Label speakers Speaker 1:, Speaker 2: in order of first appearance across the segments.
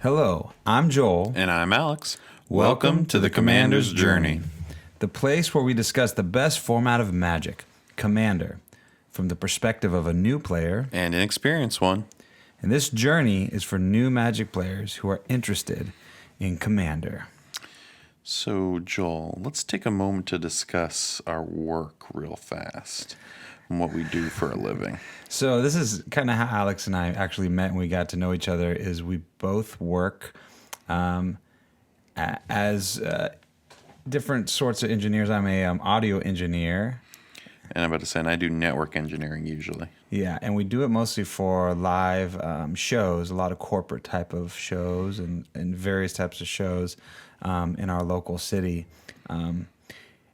Speaker 1: Hello, I'm Joel.
Speaker 2: And I'm Alex. Welcome to the Commander's Journey.
Speaker 1: The place where we discuss the best format of Magic, Commander, from the perspective of a new player.
Speaker 2: And an experienced one.
Speaker 1: And this journey is for new Magic players who are interested in Commander.
Speaker 2: So, Joel, let's take a moment to discuss our work real fast and what we do for a living.
Speaker 1: So this is kind of how Alex and I actually met and we got to know each other. Is we both work as different sorts of engineers. I'm a audio engineer.
Speaker 2: And I'm about to say, and I do network engineering usually.
Speaker 1: Yeah, and we do it mostly for live shows, a lot of corporate type of shows and various types of shows in our local city.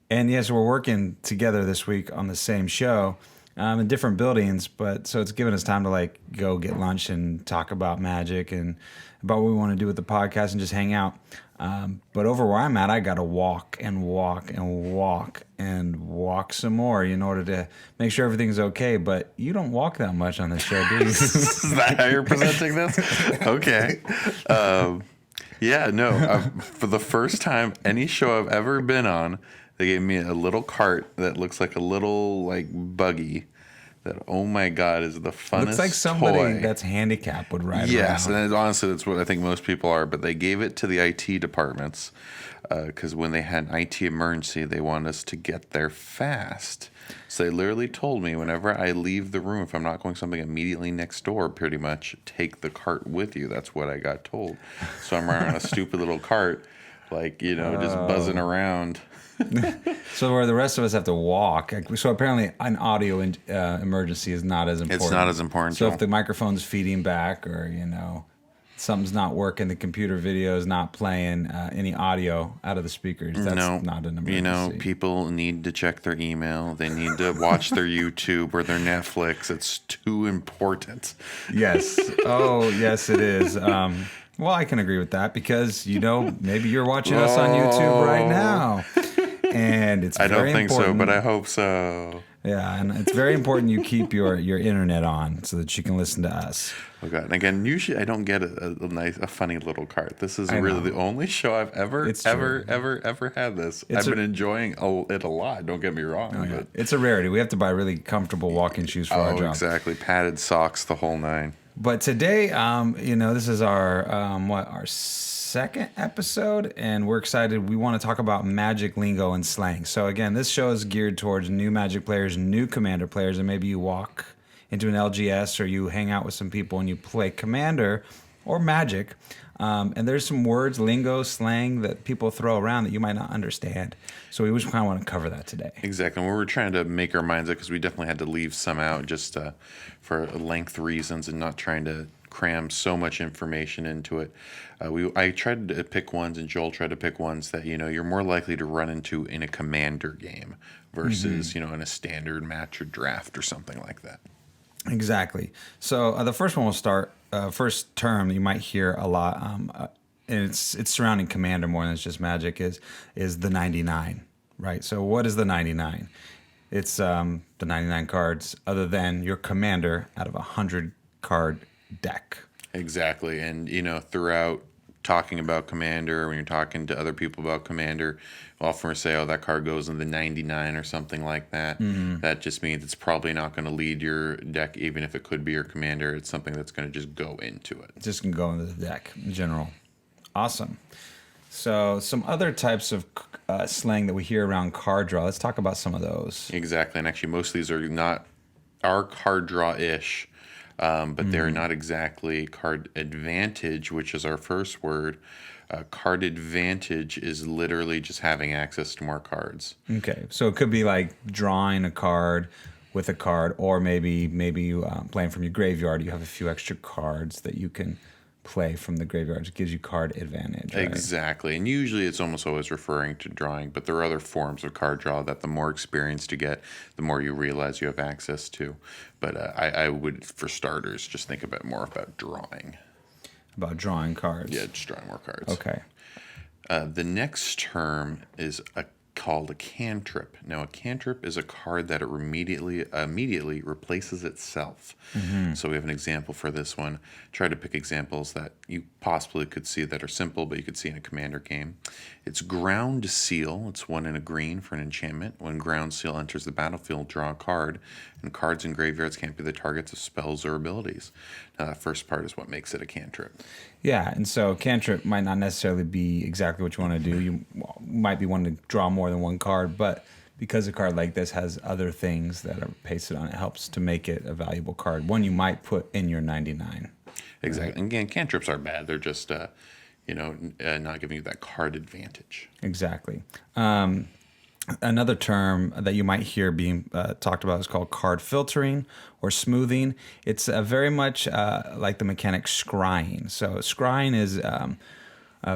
Speaker 1: And yes, we're working together this week on the same show in different buildings, but so it's given us time to like go get lunch and talk about Magic and about what we want to do with the podcast and just hang out. But over where I'm at, I got to walk and walk and walk and walk some more in order to make sure everything's okay. But you don't walk that much on this show, do you?
Speaker 2: Is that how you're presenting this? Okay. For the first time, any show I've ever been on, they gave me a little cart that looks like a little like buggy. That, oh my God, is the funnest
Speaker 1: Looks like somebody
Speaker 2: toy.
Speaker 1: that's handicapped would ride
Speaker 2: Yes,
Speaker 1: around.
Speaker 2: and honestly, that's what I think most people are. But they gave it to the IT departments because when they had an IT emergency, they wanted us to get there fast. So they literally told me whenever I leave the room, if I'm not going something immediately next door, pretty much take the cart with you. That's what I got told. So I'm riding on a stupid little cart, like, just buzzing around.
Speaker 1: So where the rest of us have to walk. So apparently an audio emergency is not as important.
Speaker 2: It's not as important.
Speaker 1: So if the microphone's feeding back or, something's not working, the computer video is not playing any audio out of the speakers, that's not an emergency.
Speaker 2: People need to check their email. They need to watch their YouTube or their Netflix. It's too important.
Speaker 1: Yes. Oh, yes, it is. Well, I can agree with that because, maybe you're watching us on YouTube right now. And it's
Speaker 2: I
Speaker 1: very
Speaker 2: don't think
Speaker 1: important.
Speaker 2: so, but I hope so.
Speaker 1: Yeah, and it's very important you keep your internet on so that you can listen to us.
Speaker 2: Oh God! And again, usually I don't get a funny little cart. This is really the only show I've ever had this. I've been enjoying it a lot. Don't get me wrong. But
Speaker 1: It's a rarity. We have to buy really comfortable walking shoes for our job.
Speaker 2: Exactly. Padded socks, the whole nine.
Speaker 1: But today, this is our second episode, and we're excited. We want to talk about Magic Lingo and slang. So again, this show is geared towards new Magic players, new Commander players, and maybe you walk into an LGS or you hang out with some people and you play Commander or Magic. And there's some words, lingo, slang that people throw around that you might not understand. So we just kind of want to cover that today.
Speaker 2: Exactly. And we were trying to make our minds up because we definitely had to leave some out just for length reasons and not trying to cram so much information into it. I tried to pick ones, and Joel tried to pick ones that you're more likely to run into in a Commander game versus in a standard match or draft or something like that. Exactly.
Speaker 1: So the first one we'll start. First term you might hear a lot, and it's surrounding Commander more than it's just Magic. Is the 99, right? So what is the 99? It's the 99 cards other than your Commander out of a 100 card deck.
Speaker 2: Exactly. And throughout talking about Commander, when you're talking to other people about Commander, we'll often say, that card goes in the 99 or something like that. Mm-hmm. That just means it's probably not going to lead your deck, even if it could be your Commander. It's something that's going to just go into it.
Speaker 1: Just can go into the deck in general. Awesome. So some other types of slang that we hear around card draw. Let's talk about some of those.
Speaker 2: Exactly. And actually, most of these are card draw-ish. But they're not exactly card advantage, which is our first word. Card advantage is literally just having access to more cards.
Speaker 1: Okay, so it could be like drawing a card with a card, or maybe you playing from your graveyard. You have a few extra cards that you can play from the graveyard. It gives you card advantage. Right?
Speaker 2: Exactly, and usually it's almost always referring to drawing, but there are other forms of card draw that the more experience you get, the more you realize you have access to. But I would, for starters, just think more about drawing.
Speaker 1: About drawing cards.
Speaker 2: Yeah, just drawing more cards.
Speaker 1: Okay.
Speaker 2: The next term is a called a cantrip. Now, a cantrip is a card that it immediately replaces itself. So we have an example for this one. Try to pick examples that you possibly could see that are simple, but you could see in a commander game. It's Ground Seal. It's 1 and a green for an enchantment. When Ground Seal enters the battlefield, draw a card, and cards in graveyards can't be the targets of spells or abilities. Now, that first part is what makes it a cantrip.
Speaker 1: Yeah, and so cantrip might not necessarily be exactly what you want to do. You might be wanting to draw more than one card, but because a card like this has other things that are pasted on it, helps to make it a valuable card. One you might put in your 99.
Speaker 2: Exactly. Right? And again, cantrips are bad. They're just, not giving you that card advantage.
Speaker 1: Exactly. Another term that you might hear being talked about is called card filtering or smoothing. It's very much like the mechanic scrying. So scrying is,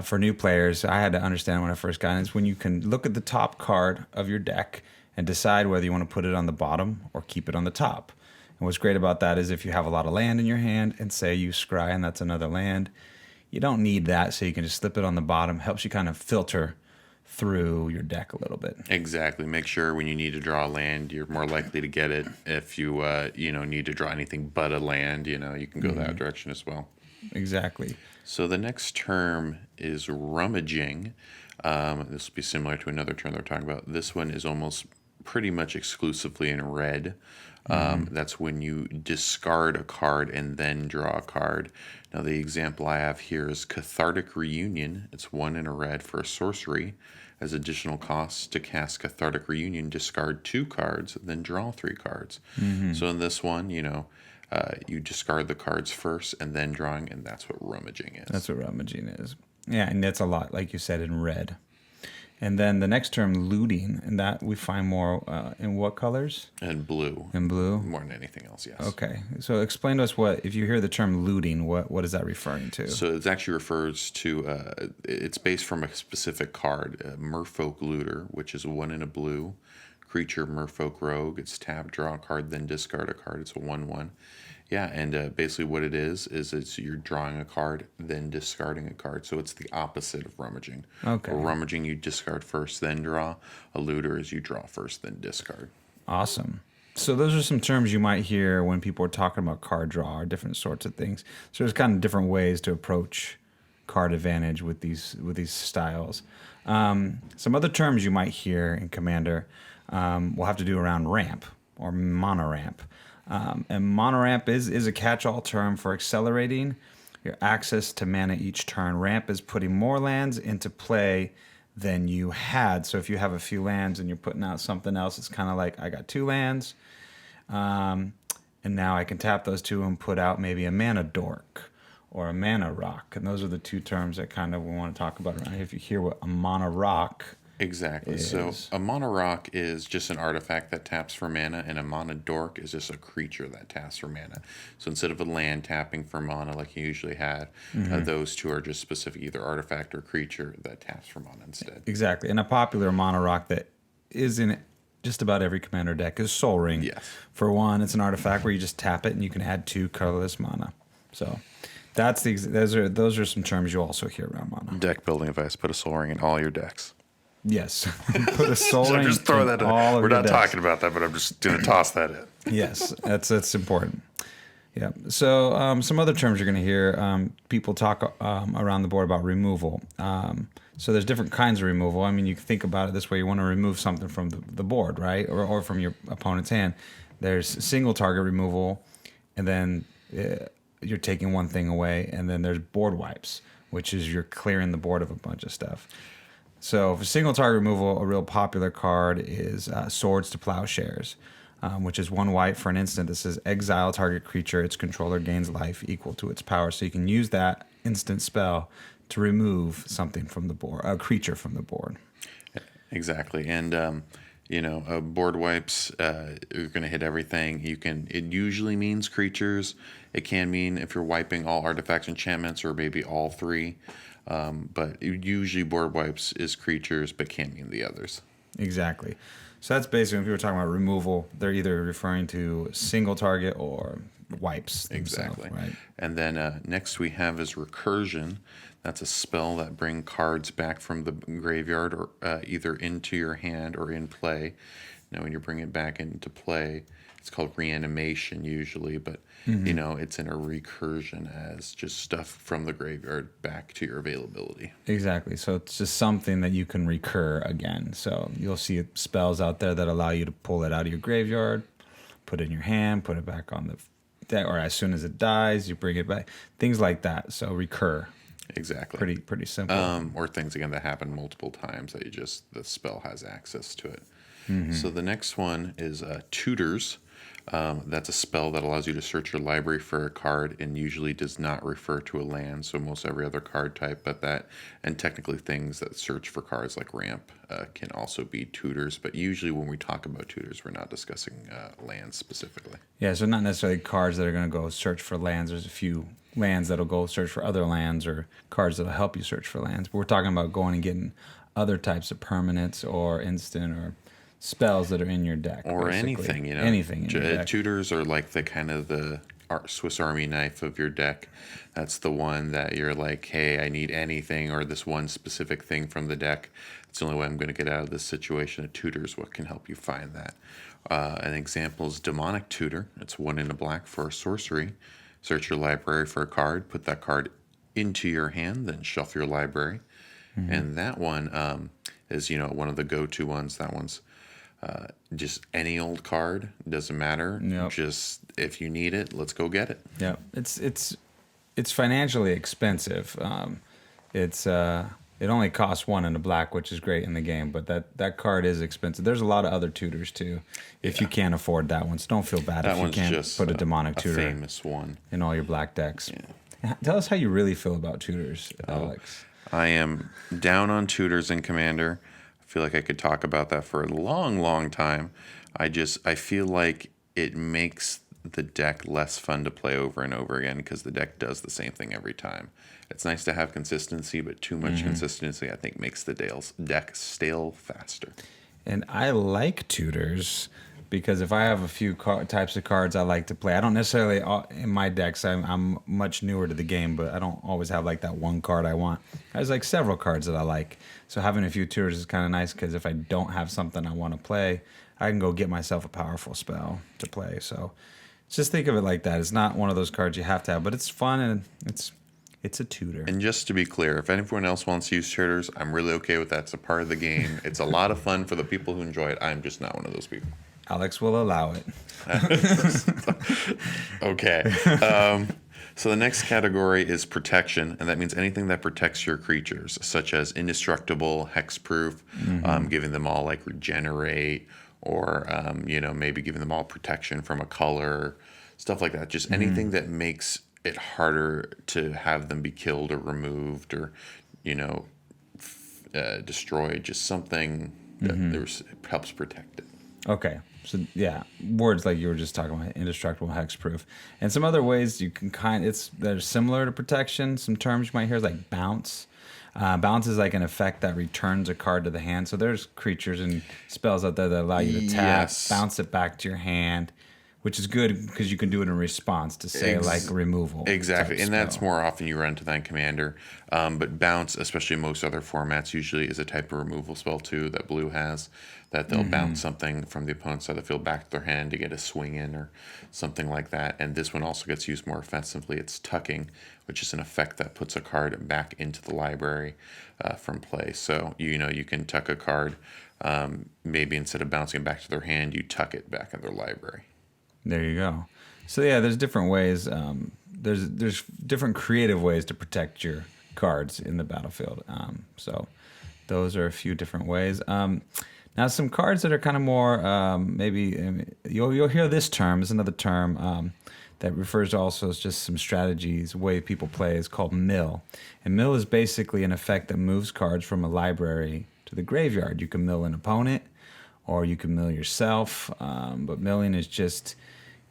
Speaker 1: for new players, I had to understand when I first got in, it's when you can look at the top card of your deck and decide whether you want to put it on the bottom or keep it on the top. And what's great about that is if you have a lot of land in your hand and say you scry and that's another land, you don't need that, so you can just slip it on the bottom. Helps you kind of filter through your deck a little bit.
Speaker 2: Exactly. Make sure when you need to draw a land, you're more likely to get it. If you need to draw anything but a land, you can go that direction as well.
Speaker 1: Exactly.
Speaker 2: So the next term is rummaging. This will be similar to another term they're talking about. This one is almost pretty much exclusively in red. That's when you discard a card and then draw a card. Now, the example I have here is Cathartic Reunion. It's 1 and a red for a sorcery. As additional costs to cast Cathartic Reunion, discard 2 cards, then draw 3 cards. So in this one, you discard the cards first and then drawing, and that's what rummaging is.
Speaker 1: That's what rummaging is. Yeah, and that's a lot, like you said, in red. And then the next term, looting, and that we find more in what colors?
Speaker 2: And blue.
Speaker 1: In blue?
Speaker 2: More than anything else, yes.
Speaker 1: Okay. So explain to us if you hear the term looting, what is that referring to?
Speaker 2: So it actually refers to, it's based from a specific card, Merfolk Looter, which is 1 and a blue. Creature, Merfolk Rogue. It's tap, draw a card, then discard a card. It's a 1/1. Yeah, and basically what it is it's you're drawing a card, then discarding a card. So it's the opposite of rummaging.
Speaker 1: Okay.
Speaker 2: For rummaging, you discard first, then draw. A looter is you draw first, then discard.
Speaker 1: Awesome. So those are some terms you might hear when people are talking about card draw or different sorts of things. So there's kind of different ways to approach card advantage with these styles. Some other terms you might hear in Commander will have to do around ramp or monoramp. And monoramp is a catch-all term for accelerating your access to mana each turn. Ramp is putting more lands into play than you had. So if you have a few lands and you're putting out something else, it's kind of like, I got 2 lands, and now I can tap those 2 and put out maybe a mana dork or a mana rock. And those are the 2 terms that kind of we want to talk about around here. If you hear what a mana rock
Speaker 2: Exactly. So a mana rock is just an artifact that taps for mana, and a mana dork is just a creature that taps for mana. So instead of a land tapping for mana like you usually had, those 2 are just specific, either artifact or creature that taps for mana instead.
Speaker 1: Exactly. And a popular mana rock that is in just about every Commander deck is Soul Ring.
Speaker 2: Yes.
Speaker 1: For one, it's an artifact where you just tap it and you can add 2 colorless mana. So those are some terms you also hear around mana.
Speaker 2: Deck building advice: put a Soul Ring in all your decks.
Speaker 1: Yes. Put a Soul Ring
Speaker 2: just throw
Speaker 1: in
Speaker 2: that in.
Speaker 1: all of
Speaker 2: We're
Speaker 1: your
Speaker 2: not
Speaker 1: decks.
Speaker 2: talking about that, but I'm just going to toss that in.
Speaker 1: Yes, that's important. Yeah. So some other terms you're going to hear people talk around the board about removal. So there's different kinds of removal. I mean, you can think about it this way: you want to remove something from the board, right, or from your opponent's hand. There's single target removal, and then you're taking one thing away, and then there's board wipes, which is you're clearing the board of a bunch of stuff. So for single target removal, a real popular card is Swords to Plowshares, which is 1 white for an instant that says exile target creature, its controller gains life equal to its power. So you can use that instant spell to remove something from the board, a creature from the board.
Speaker 2: Exactly. And, board wipes, you're going to hit everything. It usually means creatures. It can mean if you're wiping all artifacts, enchantments, or maybe all 3. But usually board wipes is creatures, but can mean the others.
Speaker 1: Exactly. So that's basically, when people are talking about removal, they're either referring to single target or wipes themselves,
Speaker 2: Exactly.
Speaker 1: right?
Speaker 2: And then next we have is Recursion. That's a spell that bring cards back from the graveyard or either into your hand or in play. Now, when you bring it back into play, it's called reanimation usually, but it's in a recursion as just stuff from the graveyard back to your availability.
Speaker 1: Exactly. So it's just something that you can recur again. So you'll see spells out there that allow you to pull it out of your graveyard, put it in your hand, put it back on the deck, or as soon as it dies, you bring it back. Things like that. So recur.
Speaker 2: Exactly.
Speaker 1: Pretty simple.
Speaker 2: Or things again that happen multiple times that the spell has access to it. So the next one is Tutors. That's a spell that allows you to search your library for a card and usually does not refer to a land, so most every other card type, and technically things that search for cards like ramp can also be tutors, but usually when we talk about tutors, we're not discussing lands specifically.
Speaker 1: Yeah, so not necessarily cards that are going to go search for lands. There's a few lands that'll go search for other lands or cards that'll help you search for lands, but we're talking about going and getting other types of permanents or instant or spells that are in your deck,
Speaker 2: or
Speaker 1: basically.
Speaker 2: anything,
Speaker 1: anything in your deck.
Speaker 2: Tutors are like the kind of the Swiss Army knife of your deck. That's the one that you're like, hey, I need anything or this one specific thing from the deck. It's the only way I'm going to get out of this situation. A tutor is what can help you find that. An example is Demonic Tutor. It's 1 in a black for a sorcery. Search your library for a card, put that card into your hand, then shuffle your library. And that one is one of the go-to ones. That one's just any old card, doesn't matter.
Speaker 1: Yep.
Speaker 2: Just if you need it, let's go get it.
Speaker 1: Yeah, it's financially expensive. It only costs 1 in a black, which is great in the game, but that card is expensive. There's a lot of other tutors too, if you can't afford that one. So don't feel bad if you can't
Speaker 2: just
Speaker 1: put a demonic
Speaker 2: a
Speaker 1: tutor
Speaker 2: famous one
Speaker 1: in all your black decks. Yeah. Tell us how you really feel about tutors, Alex.
Speaker 2: I am down on tutors in Commander. I feel like I could talk about that for a long, long time. I feel like it makes the deck less fun to play over and over again because the deck does the same thing every time. It's nice to have consistency, but too much consistency, I think, makes the deck stale faster.
Speaker 1: And I like tutors because if I have a few types of cards I like to play, I don't necessarily, in my decks, I'm much newer to the game, but I don't always have like that one card I want. There's like several cards that I like. So having a few tutors is kind of nice because if I don't have something I want to play, I can go get myself a powerful spell to play. So just think of it like that. It's not one of those cards you have to have, but it's fun and it's a tutor.
Speaker 2: And just to be clear, if anyone else wants to use tutors, I'm really okay with that. It's a part of the game. It's a lot of fun for the people who enjoy it. I'm just not one of those people.
Speaker 1: Alex will allow it.
Speaker 2: Okay. So the next category is protection, and that means anything that protects your creatures, such as indestructible, hexproof, giving them all like regenerate, or maybe giving them all protection from a color, stuff like that. Just anything that makes it harder to have them be killed or removed or destroyed. Just something that helps protect it.
Speaker 1: Okay. So yeah, words like you were just talking about, indestructible, hexproof, and some other ways you can they're similar to protection. Some terms you might hear is like bounce. Bounce is like an effect that returns a card to the hand. So there's creatures and spells out there that allow you to tap, bounce it back to your hand, which is good because you can do it in response to say like removal.
Speaker 2: Exactly, and
Speaker 1: spell.
Speaker 2: that's more often you run into that in Commander. But bounce, especially in most other formats, usually is a type of removal spell too that blue has. That they'll bounce something from the opponent's side of the field back to their hand to get a swing in or something like that. And this one also gets used more offensively. It's tucking, which is an effect that puts a card back into the library from play. So you can tuck a card. Maybe instead of bouncing it back to their hand, you tuck it back in their library.
Speaker 1: There you go. So yeah, there's different ways. There's different creative ways to protect your cards in the battlefield. So those are a few different ways. Now some cards that are kind of more maybe you'll hear this term. Is another term that refers to also as just some strategies, way people play is called mill. And mill is basically an effect that moves cards from a library to the graveyard. You can mill an opponent, or you can mill yourself. But milling is just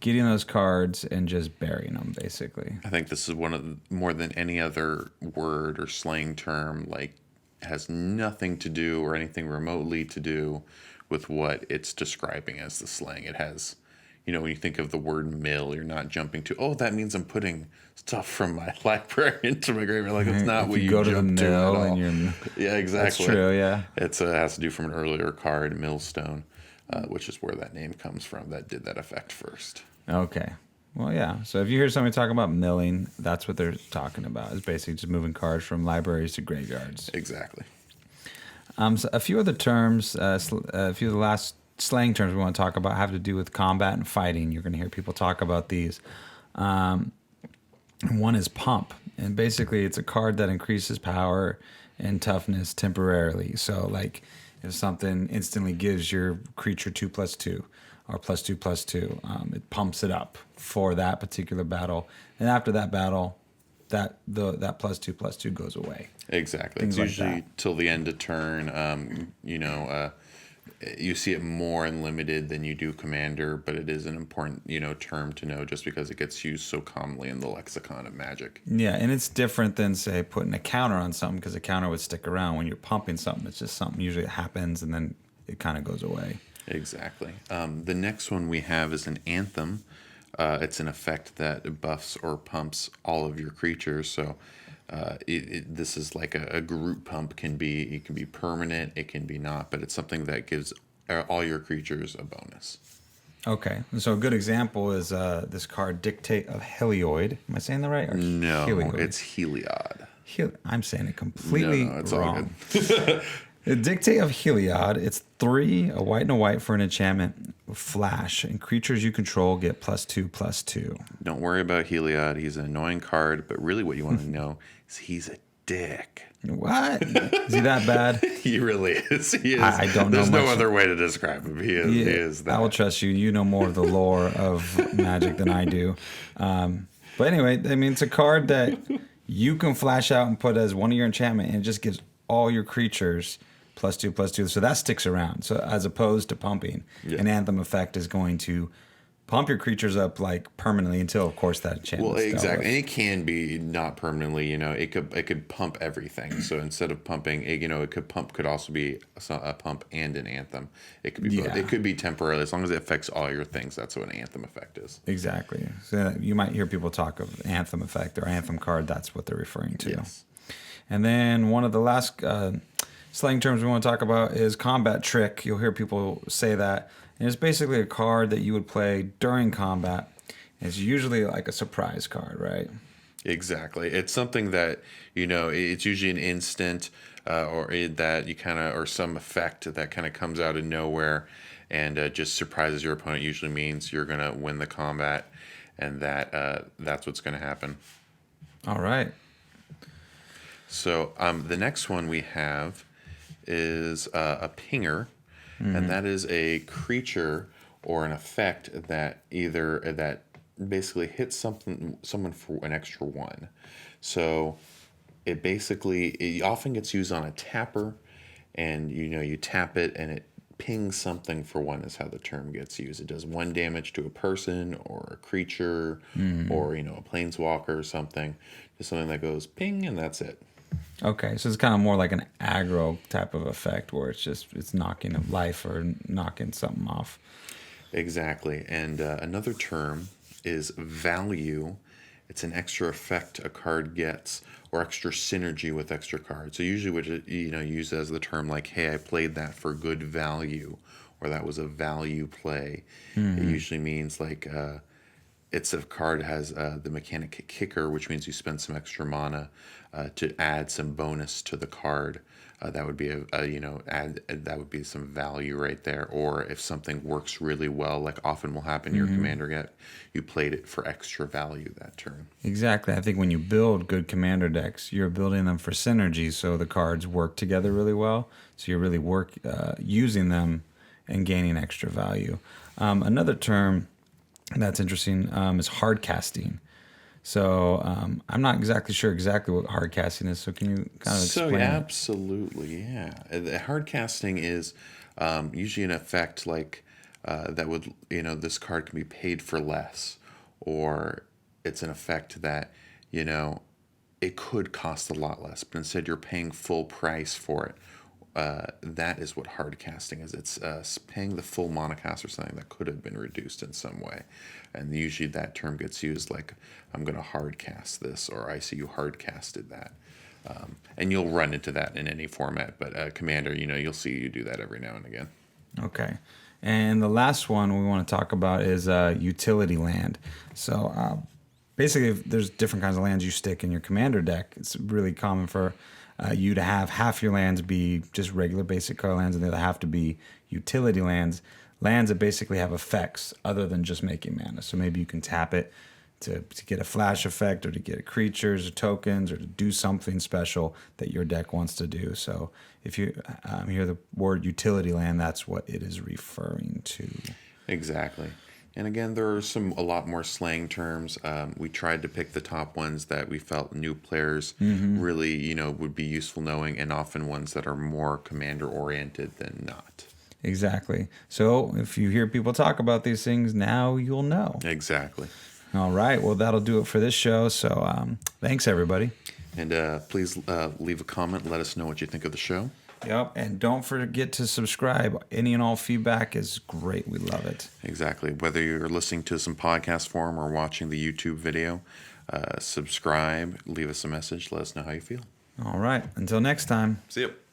Speaker 1: getting those cards and just burying them, basically.
Speaker 2: I think this is one of more than any other word or slang term, like has nothing to do or anything remotely to do with what it's describing as the slang. It has, when you think of the word mill, you're not jumping to, oh, that means I'm putting stuff from my library into my graveyard. Like, it's not
Speaker 1: If
Speaker 2: what
Speaker 1: you
Speaker 2: you
Speaker 1: go to the
Speaker 2: jump to at
Speaker 1: mill
Speaker 2: all.
Speaker 1: and you're
Speaker 2: Yeah, exactly.
Speaker 1: that's true. Yeah.
Speaker 2: It has to do from an earlier card, Millstone, which is where that name comes from. That did that effect first.
Speaker 1: Okay. Well, yeah. So if you hear somebody talking about milling, that's what they're talking about. It's basically just moving cards from libraries to graveyards.
Speaker 2: Exactly.
Speaker 1: So a few other terms, a few of the last slang terms we want to talk about have to do with combat and fighting. You're going to hear people talk about these. One is pump, and basically it's a card that increases power and toughness temporarily. So like if something instantly gives your creature 2/2 or +2/+2, it pumps it up for that particular battle, and after that battle, that +2/+2 goes away.
Speaker 2: Exactly.
Speaker 1: Things
Speaker 2: It's
Speaker 1: like
Speaker 2: usually
Speaker 1: that.
Speaker 2: till the end of turn. You see it more in limited than you do commander, but it is an important, term to know just because it gets used so commonly in the lexicon of Magic.
Speaker 1: Yeah, and it's different than say putting a counter on something because a counter would stick around. When you're pumping something, it's just something usually it happens and then it kind of goes away.
Speaker 2: Exactly. The next one we have is an Anthem. It's an effect that buffs or pumps all of your creatures. So this is like a group pump. It can be permanent, it can be not, but it's something that gives all your creatures a bonus.
Speaker 1: Okay, so a good example is this card, Dictate of Helioid. Am I saying that right? Or
Speaker 2: No,
Speaker 1: Helioid?
Speaker 2: it's Heliod.
Speaker 1: I'm saying it completely
Speaker 2: No, it's
Speaker 1: wrong.
Speaker 2: all good.
Speaker 1: The Dictate of Heliod, it's 3, a white and a white for an enchantment, flash, and creatures you control get +2/+2.
Speaker 2: Don't worry about Heliod. He's an annoying card, but really what you want to know is he's a dick.
Speaker 1: What? Is he that bad?
Speaker 2: He really is. He is.
Speaker 1: I don't know
Speaker 2: There's no
Speaker 1: much.
Speaker 2: other way to describe him. He is that.
Speaker 1: I will trust you. You know more of the lore of Magic than I do. But anyway, I mean, it's a card that you can flash out and put as one of your enchantment, and it just gives all your creatures +2/+2. So that sticks around. So as opposed to pumping, an Anthem effect is going to pump your creatures up like permanently until, of course, that enchantment.
Speaker 2: Well, exactly, and it can be not permanently. It could pump everything. So instead of pumping, it could also be a pump and an Anthem. It could be both. It could be temporarily as long as it affects all your things. That's what an Anthem effect is.
Speaker 1: Exactly. So you might hear people talk of Anthem effect or Anthem card. That's what they're referring to.
Speaker 2: Yes.
Speaker 1: And then one of the last slang terms we want to talk about is combat trick. You'll hear people say that. And it's basically a card that you would play during combat. It's usually like a surprise card, right?
Speaker 2: Exactly. It's something that, it's usually an instant or some effect that kind of comes out of nowhere and just surprises your opponent. Usually means you're going to win the combat, and that's what's going to happen.
Speaker 1: All right.
Speaker 2: So the next one we have is a pinger, and that is a creature or an effect that basically hits someone for an extra 1. So it often gets used on a tapper, and you tap it and it pings something for 1 is how the term gets used. It does 1 damage to a person or a creature or a planeswalker or something. Just something that goes ping and that's it.
Speaker 1: Okay, so it's kind of more like an aggro type of effect where it's knocking a life or knocking something off.
Speaker 2: Exactly. And another term is value. It's an extra effect a card gets or extra synergy with extra cards. So usually what use as the term like, hey, I played that for good value, or that was a value play. It usually means like it's a card has the mechanic kicker, which means you spend some extra mana to add some bonus to the card. That would be that would be some value right there. Or if something works really well, like often will happen, your commander you played it for extra value that turn.
Speaker 1: Exactly. I think when you build good commander decks, you're building them for synergy, so the cards work together really well. So you're really using them and gaining extra value. Another term that's interesting is hard casting. So I'm not exactly sure what hard casting is. So can you kind of explain?
Speaker 2: So absolutely, yeah. The hard casting is usually an effect like that would this card can be paid for less, or it's an effect that it could cost a lot less, but instead you're paying full price for it. that is what hard casting is. It's paying the full monocast or something that could have been reduced in some way. And usually that term gets used like, I'm going to hard cast this, or I see you hard casted that. And you'll run into that in any format. But Commander, you'll see you do that every now and again.
Speaker 1: Okay. And the last one we want to talk about is utility land. So basically, there's different kinds of lands you stick in your commander deck. It's really common for you to have half your lands be just regular basic color lands, and the other half to be utility lands. Lands that basically have effects other than just making mana. So maybe you can tap it to get a flash effect, or to get creatures or tokens, or to do something special that your deck wants to do. So if you hear the word utility land, that's what it is referring to.
Speaker 2: Exactly. And again, there are a lot more slang terms. We tried to pick the top ones that we felt new players really, would be useful knowing, and often ones that are more commander oriented than not.
Speaker 1: Exactly. So if you hear people talk about these things, now you'll know.
Speaker 2: Exactly.
Speaker 1: All right. Well, that'll do it for this show. So thanks, everybody.
Speaker 2: And please leave a comment. Let us know what you think of the show.
Speaker 1: Yep. And don't forget to subscribe. Any and all feedback is great. We love it.
Speaker 2: Exactly. Whether you're listening to some podcast form or watching the YouTube video, subscribe, leave us a message. Let us know how you feel.
Speaker 1: All right. Until next time.
Speaker 2: See you.